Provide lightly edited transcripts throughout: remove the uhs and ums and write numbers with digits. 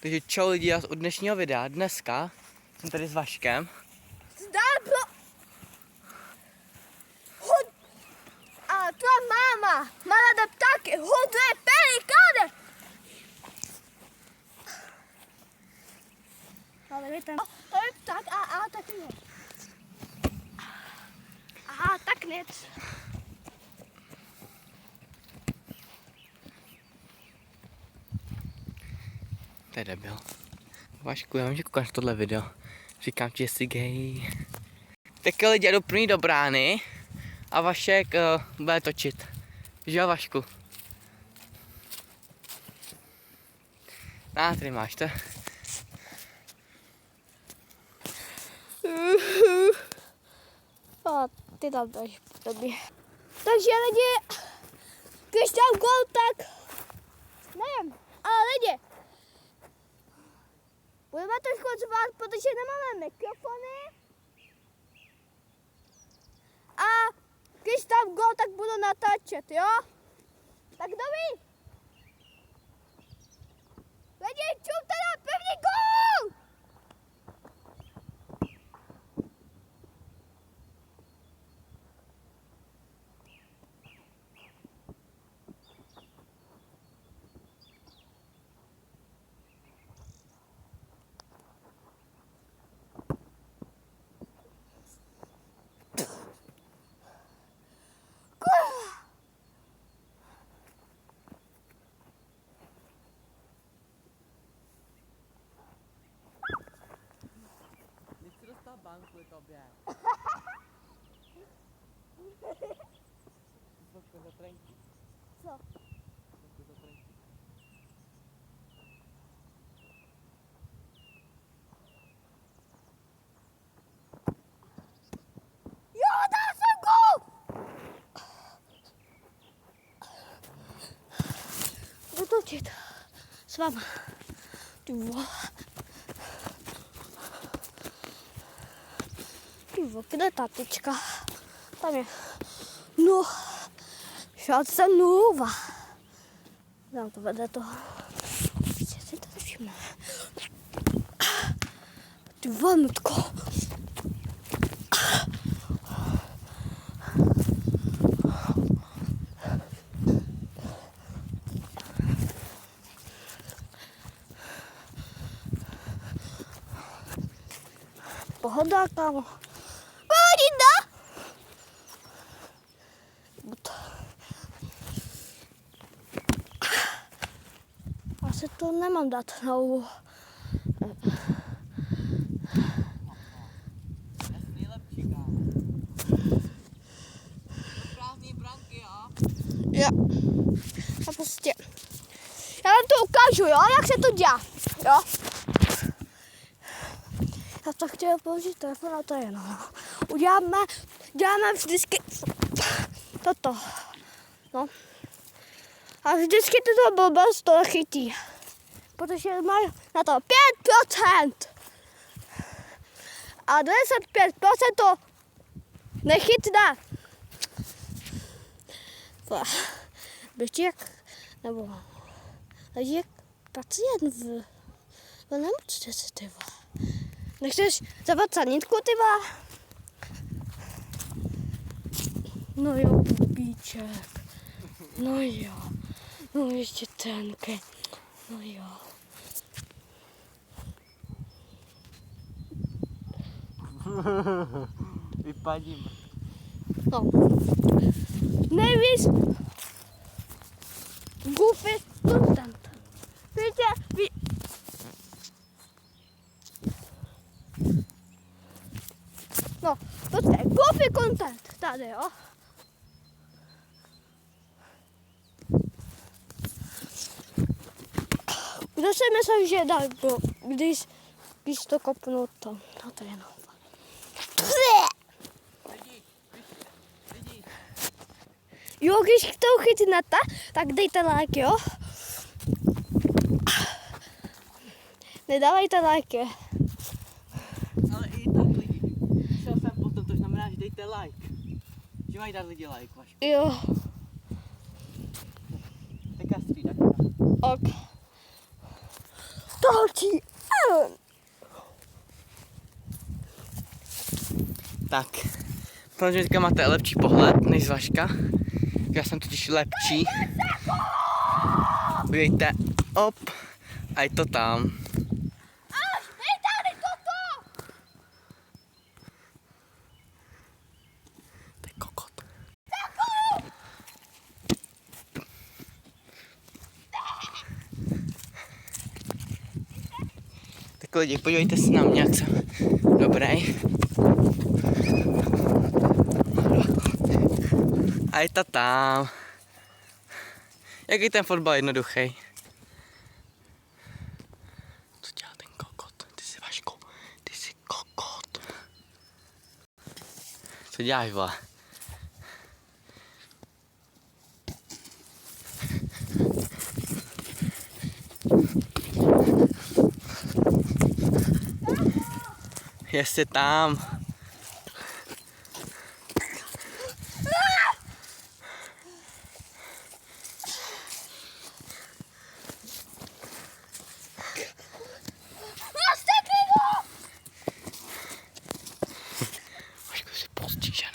Takže čau lidi, od dnešního videa. Dneska jsem tady s Vaškem. A tvá máma má ráda ptáky, hoduje pelikány. Ale víte, to je pták a tak ne. Aha, tak nic. To je debil. Vašku, já vím, že koukáš tohle video. Říkám ti, že jsi gay. Tak lidi, jdu první do brány a Vašek bude točit. Že jo, Vašku? Tady máš to. A ty tam dáš po tobě. Takže lidi, když dám gol, tak nevím, ale lidi, budeme trošku zvát, protože nemáme mikrofony. A když dám gol, tak budu natáčet, jo? Tak kdo ví? Lidi, čumte na první gol! Nechci dostat banku kvůli tobě. Zvočko za trenky. Co? Zvočko za trenky. Jo, dal jsem gol! Jdu točit s váma. Ty vole. Ty vole, kde je tatička? Tam je. No, šance nuva. Tam to vede toho. Víte, si to všimne. Ty vole, Mutko. Pohoda, kámo. Pohodinda! Asi to nemám dát na úvu. Nejlepší, kámo. Do prázdný branky, jo? Jo. A prostě. Já vám to ukážu, jo, jak se to dělá. Jo. Já to chtěl použít telefon a to je no. Děláme vždycky toto. No. A vždycky toto blbost to chytí. Protože má na to 5%. A 95% to nechytne. Běžík, nebo lidi, pacient v nemocnici, ty vole. Nechceš zavat sanitku, ty vole? No jo, bíček. No jo. No ještě tenké. No jo. Vypadím. No. Nejvíc goofy content. Víte, no, to je goofy content tady, jo. Kdo si myslel, že dá, když to kopnu to, no to je no. Jo, když to chytnete, tak dejte like, jo? Nedávajte like. Ale i tak lidi. Šel jsem potom, to znamená, že dejte like. Že mají dát lidi like, Vašku. Jo. Teďka střídá. Ok. Další. Tak, protože teďka máte lepší pohled než z Vaška. Já jsem totiž lepší. Podívejte, op, a je to tam. Hej, tady toto! To je kokot. Tak lidi, podívejte se na mě, jak jsem dobrý. A je to tam. Jak je ten fotbal jednoduchý. Co dělá ten kokot? Ty jsi Vaško, ty jsi kokot. Co děláš, vole? Jestli tam. Vašku, jsi postižený.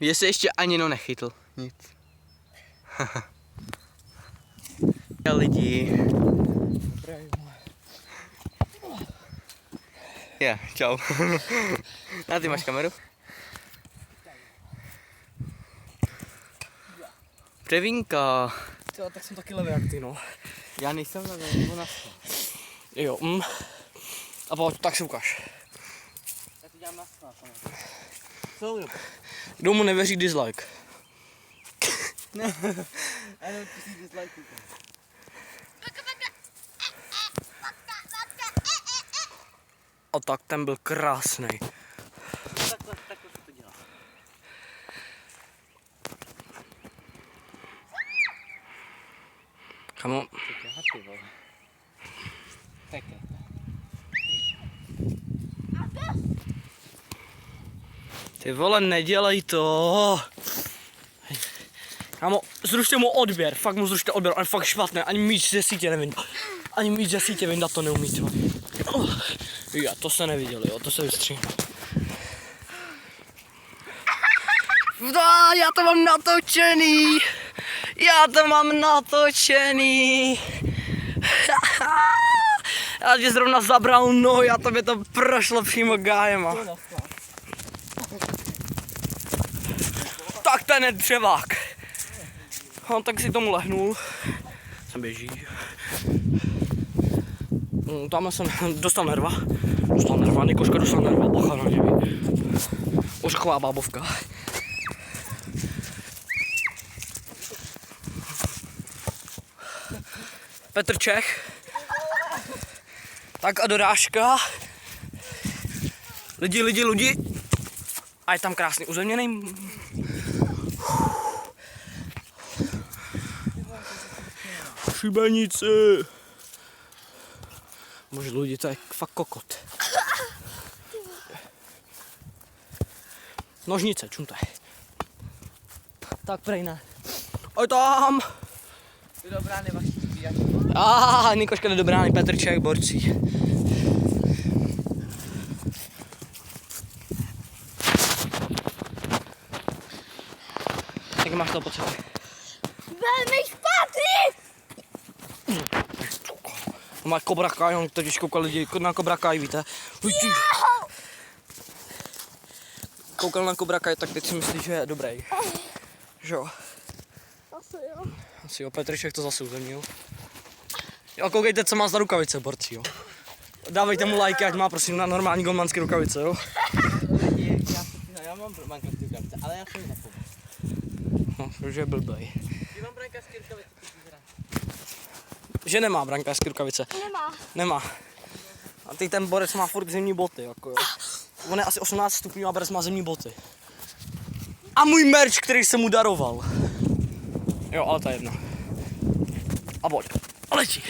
Že se ještě ani no nechytl. Nic. Lidi. Je, čau. A ty máš kameru? Převínka. Jo, tak jsem taky levý jak ty, no. Já nejsem na nebo na Jo, A pojď, tak si ukáž. Já to dělám na co? Kdo mu nevěří, dislike. Ano, ty si dislike. A tak ten byl krásný. Takhle se to dělá. Kamo, Takhle. ty vole, nedělej to. Kamo, zrušte mu odběr, fakt mu zrušte odběr, on fakt špatné, ani míč ze sítě nevyndá. Ani míč ze sítě vyndat to neumí, třeba. Já to se neviděl, jo, to se vystříhne. Já to mám natočený. Já to mám natočený. Já tě zrovna zabral nohu, a to by to prošlo přímo gájema. Tak ten je dřevák. On tak si tomu lehnul. Sem běží. Tam jsem dostal nerva. Nikoška dostal nerva, bacha na něj. Ořechová bábovka. Petr Čech. Tak a dorážka. Lidi. A je tam krásný uzemněný. Šibenice. Bože lidi, to je fakt kokot. Nožnice, čuntaj. Tak prej ne. Oj tam. Ty do brány Vašky. Nikoška jde do brány, Petr Čech, borcí. Jak máš to pocit? Velmi špatný! Má Cobra Kai, on totiž koukal lidi na Cobra Kai, víte? Koukal na Cobra Kai, tak teď si myslí, že je dobrý. Že jo? Asi jo, Petr Čech to zase uzemnil. Jo, koukejte, co má za rukavice, borci, jo. Dávejte mu lajky, ať má prosím na normální golmanské rukavice, jo. Já mám brankářské rukavice, ale já jsem zapomněl. No, protože je blbej. Já mám brankářské rukavice, Že nemá brankářské rukavice. Nemá. A teď ten borec má furt zimní boty, jako jo. On je asi 18 stupňů a borec má zimní boty. A můj merch, který jsem mu daroval. Jo, ale to je jedno. A pojď. A letí.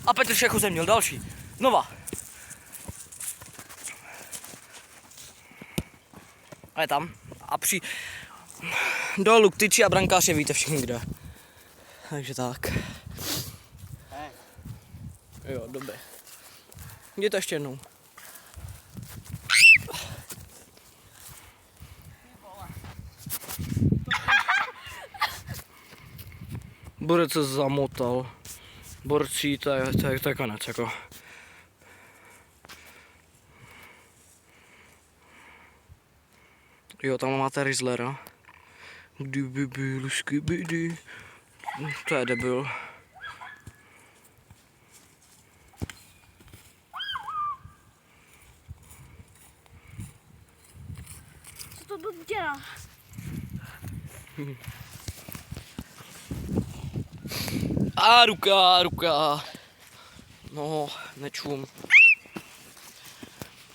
A Petr Čech uzemnil, další. Znova. A je tam. A dolů k tyči a brankář je víte všichni kde. Takže tak. Jo, dobré. Jděte ještě jednou. Borec se zamotal. Borcí, to je konec, jako. Jo, tam máte Rizzlera. Kdyby byl skibidi. To je debil. Co to blb dělá? A ruka. No, nečum.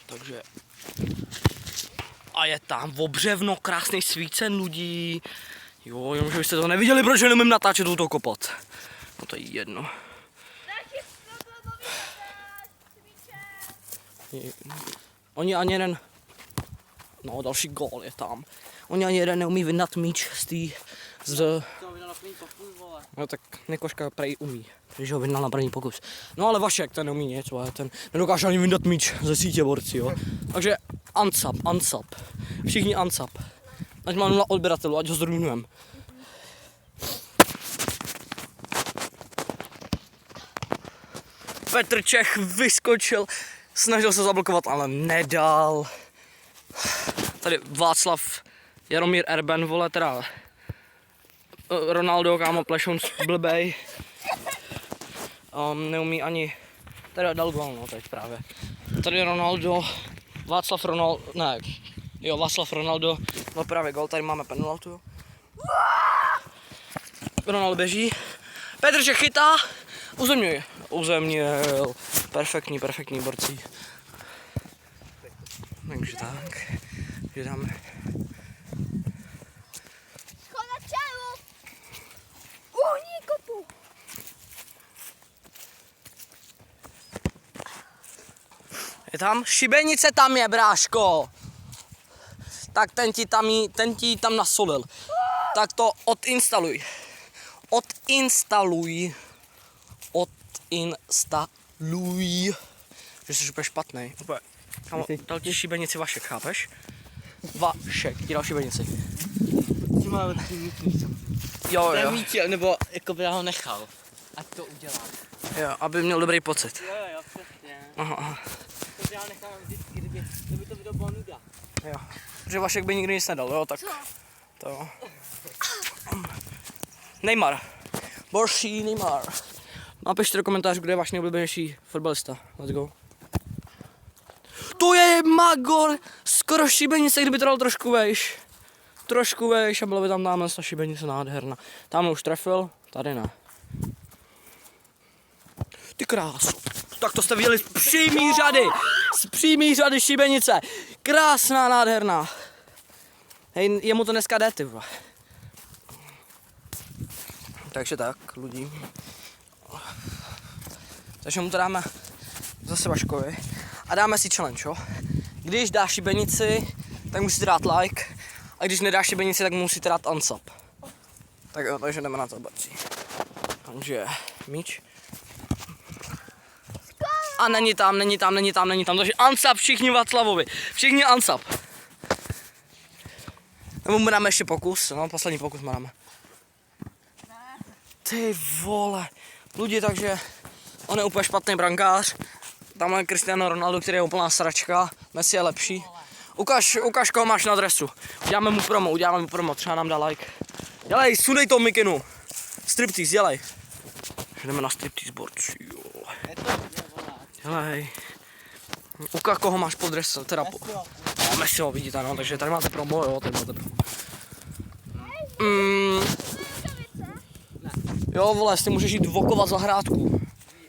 Takže. A je tam obřevno, krásný svícen lidí. Jo, jenom že byste to neviděli, protože nemůžu natáčet u toho kopat. No to je jedno. Oni ani jeden... No, další gól je tam. Oni ani jeden neumí vyndat míč No tak Nikoška prej umí, takže ho vyhnal na první pokus. No ale Vašek, ten neumí nic, ten nedokáže ani vyndat míč ze sítě borci, jo. Takže unsub. Všichni unsub. Ať má 0 odběratelů, ať ho zrujnujeme. Petr Čech vyskočil, snažil se zablokovat, ale nedal. Tady Václav Jaromír Erben, vole, teda Ronaldo, kámo, plešoun blbej. Neumí ani, teda dal gol, no teď právě. Tady Ronaldo, Václav Ronaldo, no právě gol, tady máme penaltu. Ronaldo běží, Petr Čech chytá, uzemnil, perfektní borci. Takže tak, že dáme. Je tam? Šibenice tam je, bráško. Tak ten ti tam nasolil. Tak to odinstaluj. Že jsi úplně špatnej. Kámo, dal ti šibenici Vašek, chápeš? Vašek ti dal šibenici. Jo. Mítil, nebo jako by ho nechal. Ať to udělá. Jo, aby měl dobrý pocit. Jo, přesně. Aha. To já nechám vždycky, kdyby to video bylo nuda. Jo. Protože Vašek by nikdy nic nedal, jo, tak to. Neymar. Borší Neymar. Napište do komentářů, kdo je váš nejoblíbenější fotbalista. Let's go. To je Magor! Skoro šibenice, kdyby to dal trošku vejš a bylo by tam dáme ta šibenice nádherná. Tam už trefil, tady ne. Ty krásu. Tak to jste viděli z přímý řady šibenice. Krásná, nádherná. Hej, jemu to dneska jde, ty vole. Takže tak, lidi. Takže mu to dáme zase Vaškovi. A dáme si challenge, jo. Když dáš šibenici, tak musíte dát like. A když nedáš šibenici, tak musíte dát unsub. Tak jo, takže jdeme na to, barci. Takže míč. A není tam. Takže unsub všichni Václavovi. Všichni unsub. Nebo mu dáme ještě pokus, no, poslední pokus mu dáme. Ty vole. Lidi, takže on je úplně špatný brankář. Tam je Cristiano Ronaldo, který je úplná sračka. Messi je lepší. Ukaž, koho máš na adresu. Uděláme mu promo, třeba nám dá like. Dělej, sunej to mikinu. Striptease, dělej. Jdeme na striptease, borci, jo. Dělej. Ukaž, koho máš pod adresu, teda Messi ho vidíte, no, takže tady máte promo, jo, tady máte promo. Jo, vole, s tím můžeš jít vokovat zahrádku.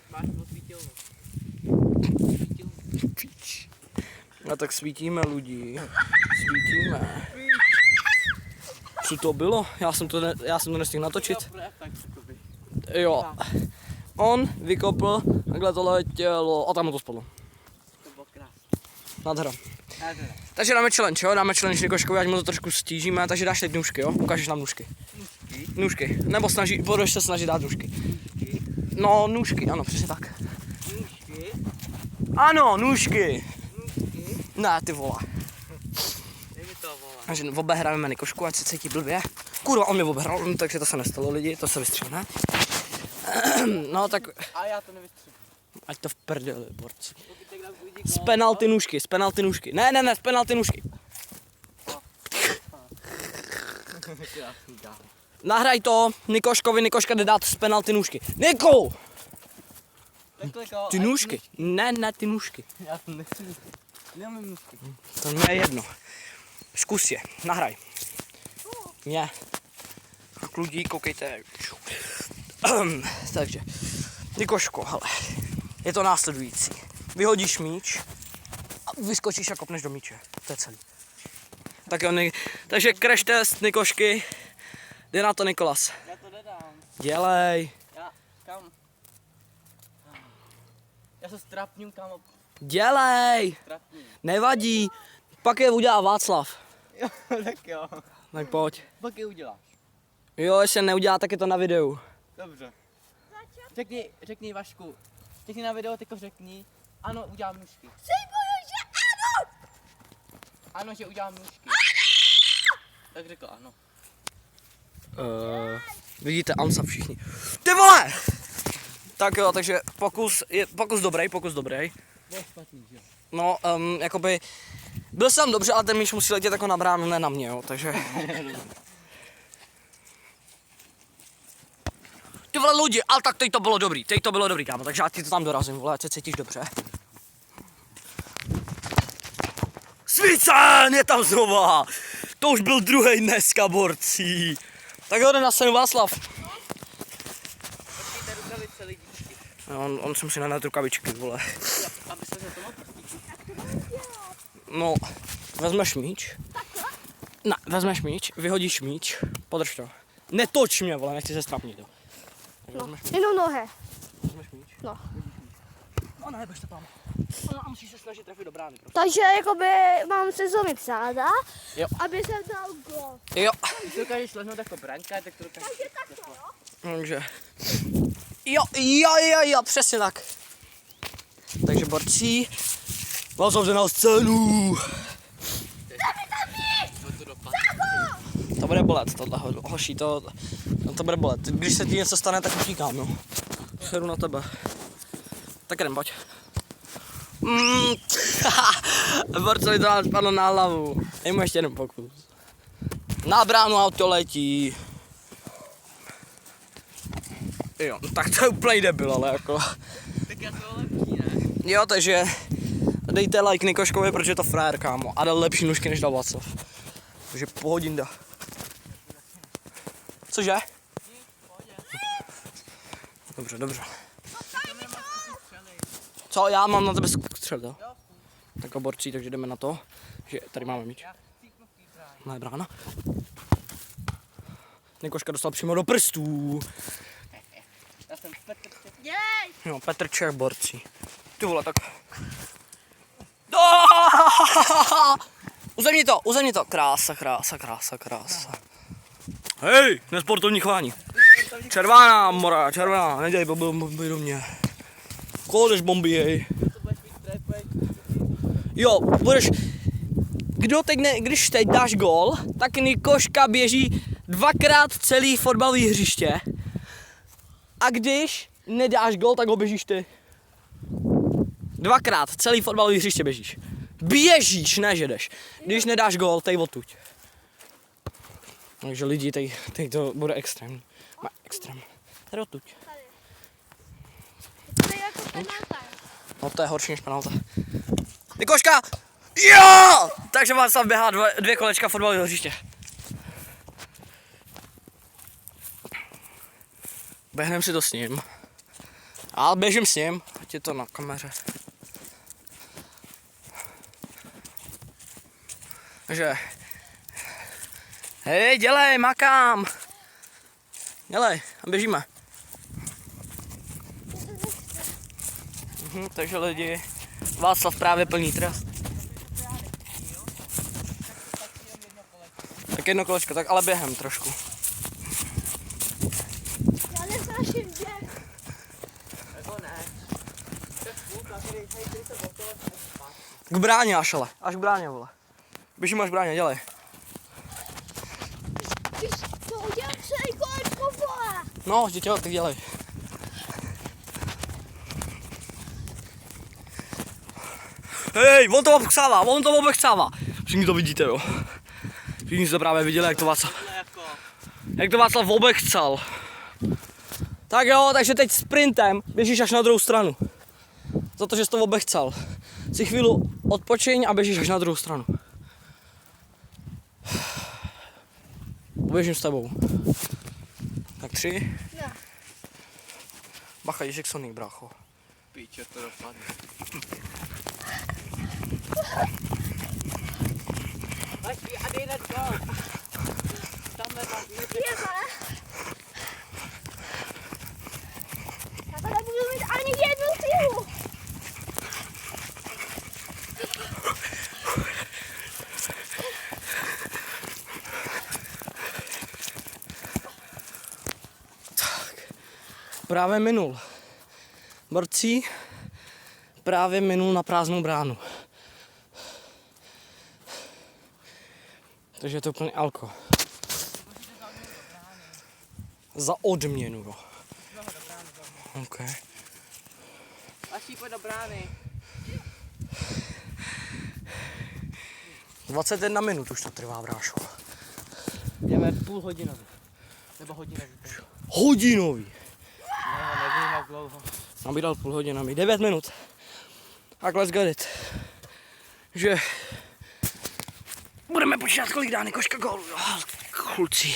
Máš osvítilnu. No tak svítíme, lidi. Svítíme. Co to bylo? Já jsem to nestihl natočit. Jo. On vykopl, takhle to letělo a tam mu to spadlo. To bylo krásné. Nádhera. Takže dáme challenge, jo? Dáme challenge Nikoškovi, ať mu to trošku stížíme, takže dáš teď nůžky, jo? Ukážeš nám nůžky. Nůžky. Nebo budeš se snažit dát nůžky. No, nůžky, ano, přesně tak. Nůžky? Ano, nůžky. Nůžky? Ne, ty vole. Dej mi to, vole. Takže obehráme Nikošku, ať se cítí blbě. Kurva, on mě obehral, takže to se nestalo lidi, to se vystřihne. No tak, A já to nevystřelím. ať to v prdeli, borci. Z penalty nůžky. Ne, z penalty nůžky. Nahraj to Nikoškovi, Nikoška jde dát z penalty nůžky. Niko! Ty nůžky. Ne, ty nůžky. Já to nechci. Nemám nůžky. To mě je jedno. Zkus je, nahraj. Mě. Kludí, koukejte. Takže, Nikoško, hele. Je to následující. Vyhodíš míč a vyskočíš a kopneš do míče. To je celý. Tak jo, takže crash test Nikošky. Jde na to Nikolas. Já to nedám. Dělej. Kam? Já se strapním, kámo. Dělej. Strapním. Nevadí. Pak je udělá Václav. Jo, tak jo. Tak pojď. Pak je uděláš. Jo, jestli neudělá, tak je to na videu. Dobře. Řekni Vašku. Řekni na video, tyko řekni. Ano, udělám nůžky. Slibuju, že ano! Ano, že udělám nůžky. Tak řekl ano. Vidíte, Ansa všichni. Ty vole! Tak jo, takže pokus dobrý. Bylo špatný, že jo? No, jakoby, byl jsem dobře, ale ten míč musí letět jako na bránu, ne na mě, jo, takže. Ty vole lidi, ale tak teď to bylo dobrý, kámo, takže já ti to tam dorazím, vole, ať se cítíš dobře. Svícen je tam znova! To už byl druhý dneska, borci. Tak jo, jde na scénu Václav. Počkejte rukavice lidičky. On si musí nadat rukavičky, vole. Aby se to mohl No, vezmeš míč. Ne, vezmeš míč, vyhodíš míč, podrž to. Netoč mě, vole, nechci se strapnit, jo. No, jenom nohe. Vezmeš míč. No. No ne, běž to tam. No a musíš se snažit trefit do brány, prostě. Takže jakoby mám se zomy psáda, Jo. aby jsem dal gol. Jo. Když to dokážeš lehnout jako branka, tak to dokážeš. Takže takto, jo? Takže. Jo, přesně tak. Takže borci, Václav jde na scénu. To bude bolet, tohle hoší, to bude bolet. Když se ti něco stane, tak utíkám, jo. Sedu na tebe. Tak jdem, pojď. Borcovi to nám spadlo na hlavu. Dej mu ještě jeden pokus. Na bránu auto letí. Jo, tak to je úplně debil, ale jako. Tak já to lepší, ne? Jo, takže dejte like Nikoškovi, protože je to frajer, kámo. A dal lepší nůžky než dal Václav. Takže pohodinda. Cože? Dobře. Co, já mám na tebe střel, jo? Tak borci, takže jdeme na to, že tady máme míč. Ne, brána. Nikoška dostal přímo do prstů. Já jsem Petr. Jej! Jo, Petr Čech, borci. Ty vole, tak. Uzemni to. Krása. Hej, nesportovní chování. Červená, mora, nedělej bomby do mě. Koho bomby, hej. Jo, kdo teď když teď dáš gól, tak Nikoška běží dvakrát celý fotbalový hřiště. A když nedáš gól, tak ho běžíš ty. Dvakrát celý fotbalový hřiště běžíš. Běžíš, ne že jdeš. Když nedáš gól, tej odtuď. Takže lidi, teď to bude extrémní. Extrém. Tady odtuď. To je jako penalta. No to je horší než penalta. Nikoška! Jo! Takže Václav běhá dvě kolečka fotbalového hřiště. Běhnem si to s ním. Ale běžím s ním, ať je to na kameře. Takže... Hej, dělej, makám! Dělej, a běžíme. Takže lidi, Václav právě plní trest. Tak jedno kolečko, tak ale během trošku. Já nesnáším běh. Jako ne. K bráně až ale. Až k bráně, vole. Běžím až k bráně, dělej. Víš, to udělám celý kolečko, vole. No, dítě, tak dělej. Hej, on to obechcává. Všichni to vidíte, jo. Všichni jste právě viděli, jak to Václav obechcal. Tak jo, takže teď sprintem běžíš až na druhou stranu. Za to, že jsi to obechcal. Si chvíli odpočiň a běžíš až na druhou stranu. Poběžím s tebou. Tak 3. Ne. Bacha, jdeš jak Sonic, brácho. Píče, to dopadne. A dej hned gol. Tamhle tam. Je, vole. Já tady nebudu mít ani jednu sílu. Právě minul. Borcí právě minul na prázdnou bránu. Takže je to úplně alko. Za odměnu, jo. OK. Až pojď do brány. 21 minut už to trvá, bráško. Jdeme půl hodinu. Nebo hodinu. Hodinový. No, nevím jak dlouho. Nabídal půl hodinami. 9 minut. Tak let's get it. Že budeme počítat, kolik dá Nikoška gólu. Kluci.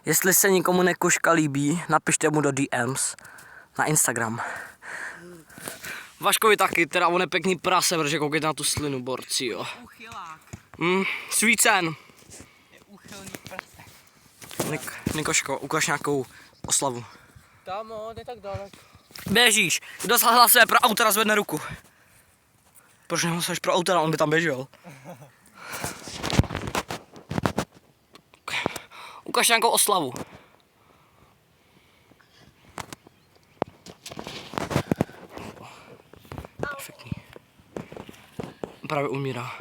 Jestli se nikomu Nikoška líbí, napište mu do DMs na Instagram. Vaškovi taky, teda on je pěkný prase, protože koukejte na tu slinu, borci, jo. Uchylák. Svícen. Je úchylný prase. Nikoško, ukaž nějakou oslavu. Tam, jde tak daleko. Běžíš. Kdo hlasuje pro autora, zvedne ruku. Proč nehlasuješ pro autora, on by tam běžel. Ukaž nějakou oslavu. Perfektní. Právě umírá.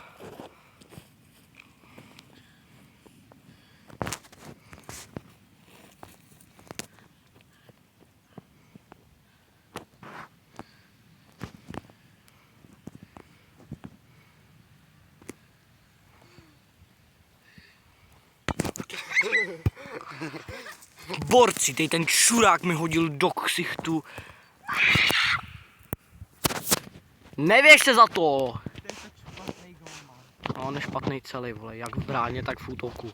Borci, teď ten čurák mi hodil do ksichtu. Nevěřte za to! No, on je špatný celý, vole, jak v bráně, tak v útoku.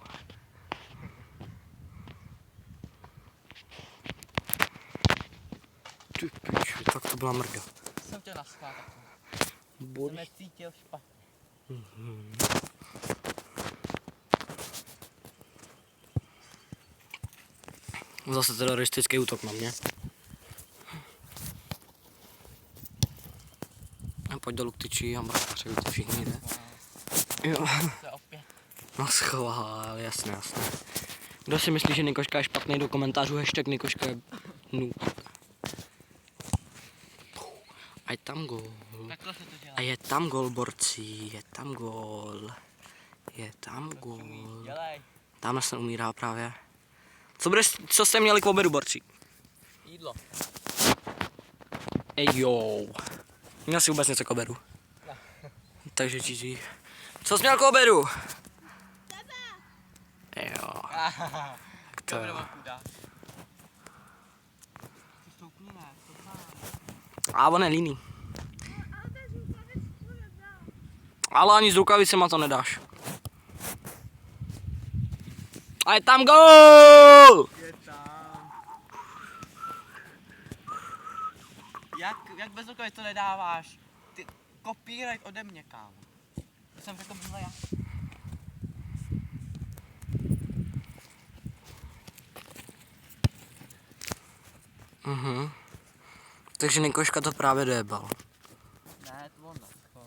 Ty piču, tak to byla mrda. Jsem tě naschvál takhle. Bod. Jsem necítil špatně. Zase teroristický útok na mě. A pojď dolů k tyči a mrkaře, víte všichni, ne? Jo. To je opět. No schvál, jasně. Kdo si myslí, že Nikoška je špatný, do komentářů hashtag Nikoška je noob. A je tam gól. Takhle se to dělá. A je tam gól, borci, je tam gól. Je tam gól. Dělej. Tamhle se umírá právě. Co jste měli k obědu, borci? Jídlo. Ej jo. Měl jsi vůbec něco k obědu? Ne. Takže GG. Co jsi měl k obědu? Jo. Tak to Dobrý, jo. chudá. Ty stoupni, ne? A on je líný. Ale ani s rukavicema to nedáš. A je tam gól! Je tam. Jak bez rukavic to nedáváš? Ty copyright ode mě, kámo. To jsem řekl minule já. Takže Nikoška to právě dojebal. Ne, to on naschvál.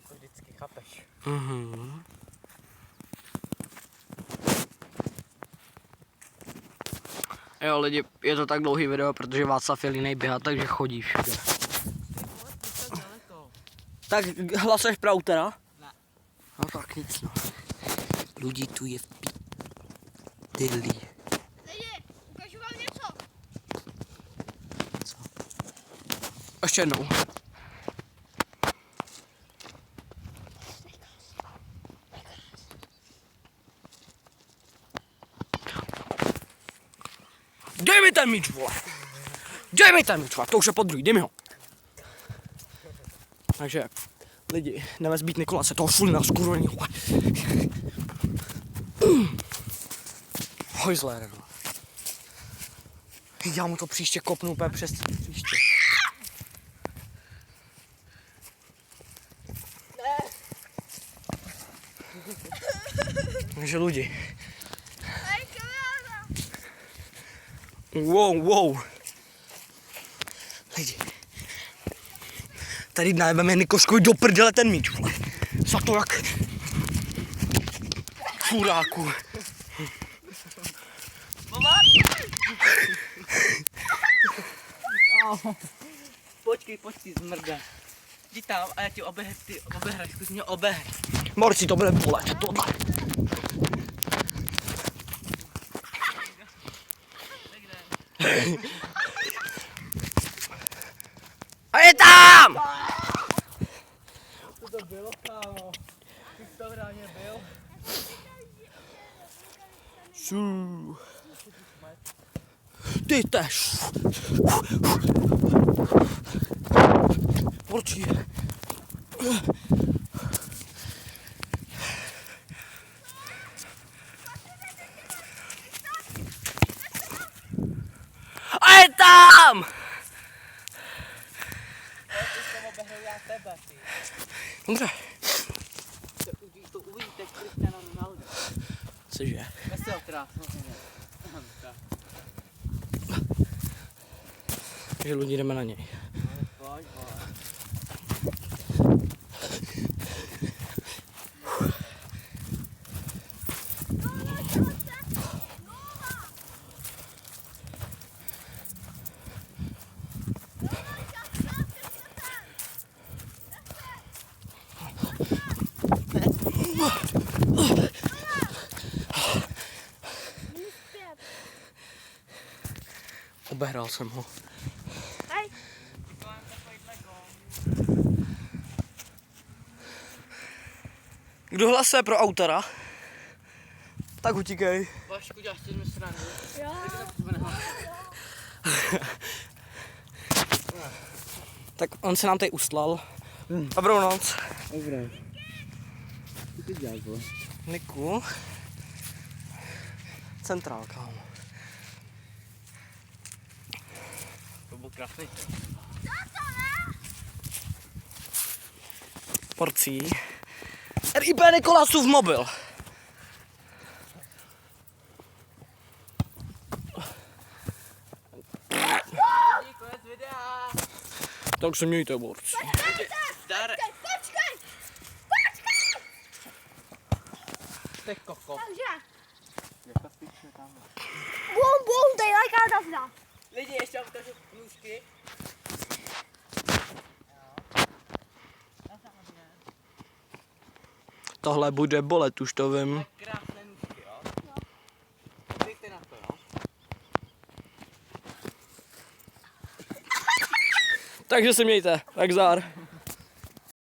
To vždycky chápeš. Jo lidi, je to tak dlouhý video, protože Václav je línej běhat, takže chodí všude. Tak hlasuješ pro autora? Ne. No tak nic no. Lidi tu je v pídeli. Lidi, ukážu vám něco. Ještě jednou. Dej mi ten míč, vole! Dej mi ten míč, vole! To už je podruhý, dej mi ho! Takže, lidi, jdeme zbít Nikolase, toho šulina skurvený, vole! Hojzler, vole. Já mu to příště kopnu úplně přes příště. Takže lidi. Wow. Lidi. Tady najebeme Nikoškovi do prdele ten míč, vole. Za to jak... Furáku. Počkej, zmrde. Jdi tam a já ti obehraj, zkus mě obehraj. Morci, to bude bolet, tohle. A je tam! Co to bylo, kámo? Ty to reálně byl? Ty tež. Morci. A je tam! Dobře. To uvidíte Cristiano Ronaldo. Cože? Vesel krásno. Takže lidi jdeme na něj. Pojď, vole. Obehrál jsem ho. Hej. Kdo hlasuje pro autora? Tak utíkej. Vašku, děláš si jednu stranu. Jo. Tak on se nám tady ustlal. Dobrou noc. Dobré. Co ty děláš, vole? Niku. Centrál, kámo. To byl krásný. Porcí. RIP Nikolasův mobil. Konec videa. Tak se mějte, borci. Zdar. Počkej. Ty koko. Takže. Jaká spíčne tam. Bum, tady lajká dávna. Lidi, ještě vám ukážu nůžky. Tohle bude bolet, už to vím. Krásné nůžky, jo? Dejte na to, jo? Takže se mějte, tak zdar.